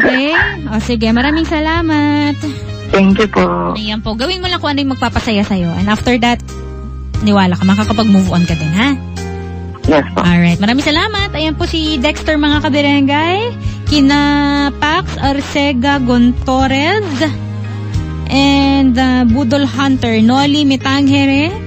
Okay? O sige, maraming salamat. Thank you po. Ayan po, gawin mo lang kung ano yung magpapasaya sa'yo. And after that, niwala ka, makakapag-move on ka din, ha? Yes po. Alright, maraming salamat. Ayan po si Dexter, mga kabarangay. Kina Pax Arcega Gontorez and Budol Hunter Noli Mitangere.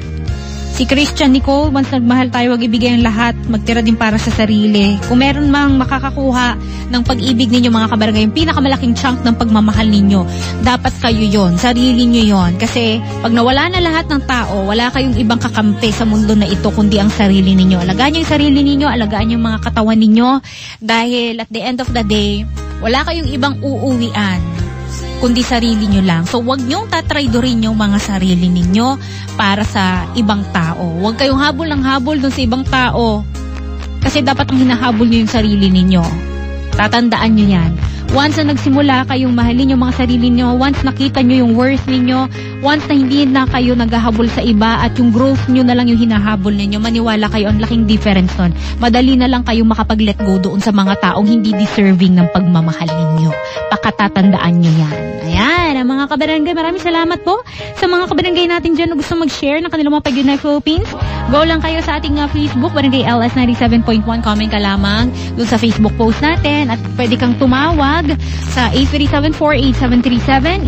Si Christian Nicole, once nagmahal tayo, wag ibigay ang lahat, magtira din para sa sarili. Kung meron mang makakakuha ng pag-ibig ninyo, mga kabarangay, yung pinakamalaking chunk ng pagmamahal ninyo, dapat kayo yon, sarili nyo yon. Kasi pag nawala na lahat ng tao, wala kayong ibang kakampi sa mundo na ito kundi ang sarili ninyo. Alagaan nyo yung sarili ninyo, alagaan yung mga katawan ninyo, dahil at the end of the day, wala kayong ibang uuwian kundi sarili nyo lang. So, wag nyong tatraydorin yung mga sarili ninyo para sa ibang tao. Wag kayong habol ng habol dun sa ibang tao. Kasi dapat ang hinahabol nyo yung sarili ninyo. Tatandaan nyo yan. Once na nagsimula kayong mahalin yung mga sarili nyo, once nakita nyo yung worth ninyo, once na hindi na kayo naghahabol sa iba at yung growth nyo na lang yung hinahabol ninyo, maniwala kayo, ang laking difference nun. Madali na lang kayo makapag-let go doon sa mga taong hindi deserving ng pagmamahal ninyo. Pakatatandaan nyo yan. Ayan, ang mga kabarangay, maraming salamat po sa mga kabarangay natin dyan na gusto mag-share ng kanilang mga Pag-Unite Philippines. Go lang kayo sa ating Facebook, Barangay LS 97.1, comment ka lamang doon sa Facebook post natin at pwede kang tumawag sa 837-4837,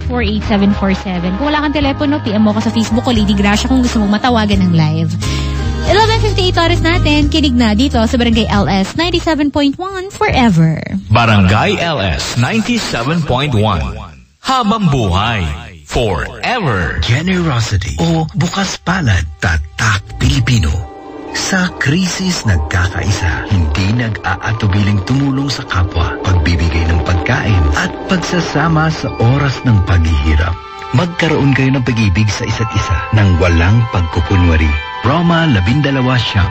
837-4847. Kung wala kang telepono, PM mo ka sa Facebook ko, Lady Gracia, kung gusto mong matawagan ng live. 11:58 oras natin, kinig na dito sa Barangay LS 97.1 forever. Barangay LS 97.1, habang buhay, forever. Generosity o bukas palad, tatak Pilipino. Sa krisis nagkakaisa, hindi nag-aatubiling tumulong sa kapwa, pagbibigay ng pagkain at pagsasama sa oras ng paghihirap. Magkaroon kayo ng pag-ibig sa isa't isa nang walang pagkukunwari. Roma 12 Siyam.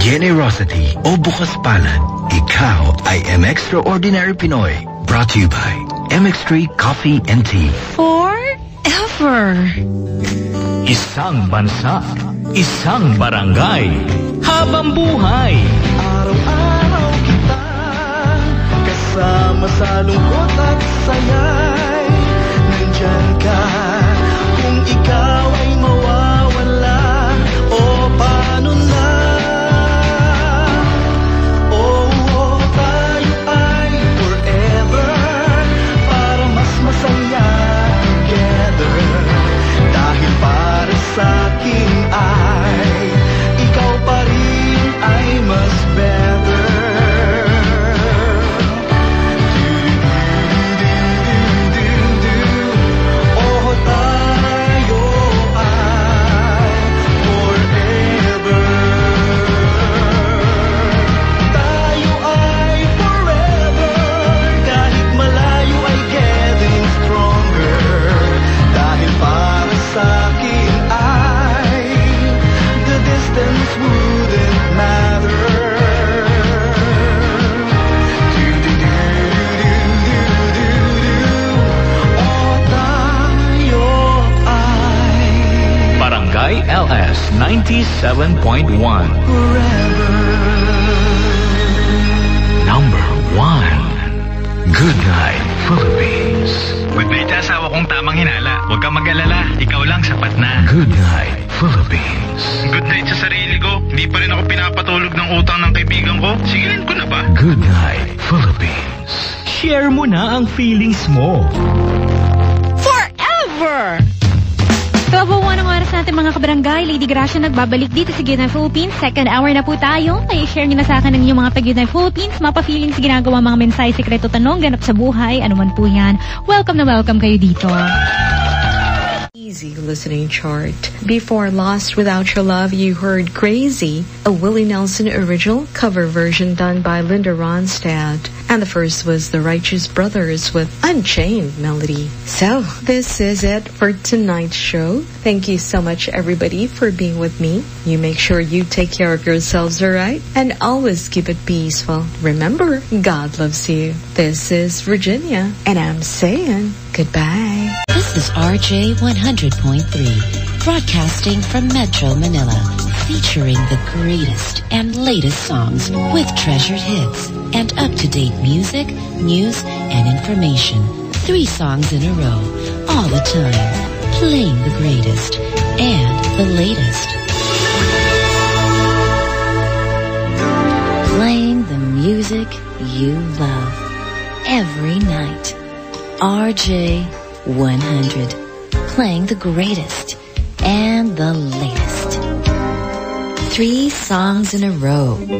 Generosity o bukas palad, ikaw ay M-Extraordinary Pinoy. Brought to you by MX3 Coffee and Tea. Forever. Isang bansa, isang barangay, habang buhay. Araw-araw kita kasama sa lungkot at saya'y nandyan ka. Kung ikaw ay mawawala, o paano na? Oh, tayo ay forever para mas masaya together. Dahil para sa'kin ay ikaw pa rin ay mas better. Oh, tayo ay forever. Tayo ay forever. Kahit malayo ay getting stronger. Dahil para sa'kin ay the distance wouldn't matter. Oh, tayo ay Barangay LS 97.1, number 1. Good night, Philippines. Good night sa asawa kong tamang hinala. Huwag kang mag-alala. Ikaw lang sapat na. Good night, Philippines. Good night sa sarili ko. Hindi pa rin ako pinapatulog ng utang ng kaibigan ko. Sigilin ko na ba? Good night, Philippines. Share mo na ang feelings mo. Forever! 12:01 ang oras natin, mga kabarangay. Lady Gracia nagbabalik dito sa Good Night Philippines. Second hour na po tayo. Kaya share nyo na sa akin ang inyong mga Good Night Philippines. Mapa-feelings, ginagawa, mga mensahe, sekreto, tanong, ganap sa buhay. Ano man po yan. Welcome na welcome kayo dito. Easy listening chart. Before Lost Without Your Love, you heard Crazy, a Willie Nelson original cover version done by Linda Ronstadt. And the first was the Righteous Brothers with Unchained Melody. So, this is it for tonight's show. Thank you so much, everybody, for being with me. You make sure you take care of yourselves, alright? And always keep it peaceful. Remember, God loves you. This is Virginia, and I'm saying goodbye. This is RJ 100.3. broadcasting from Metro Manila, featuring the greatest and latest songs with treasured hits and up-to-date music, news, and information. 3 songs in a row, all the time, playing the greatest and the latest. Playing the music you love every night. RJ 100, playing the greatest and the latest. 3 songs in a row.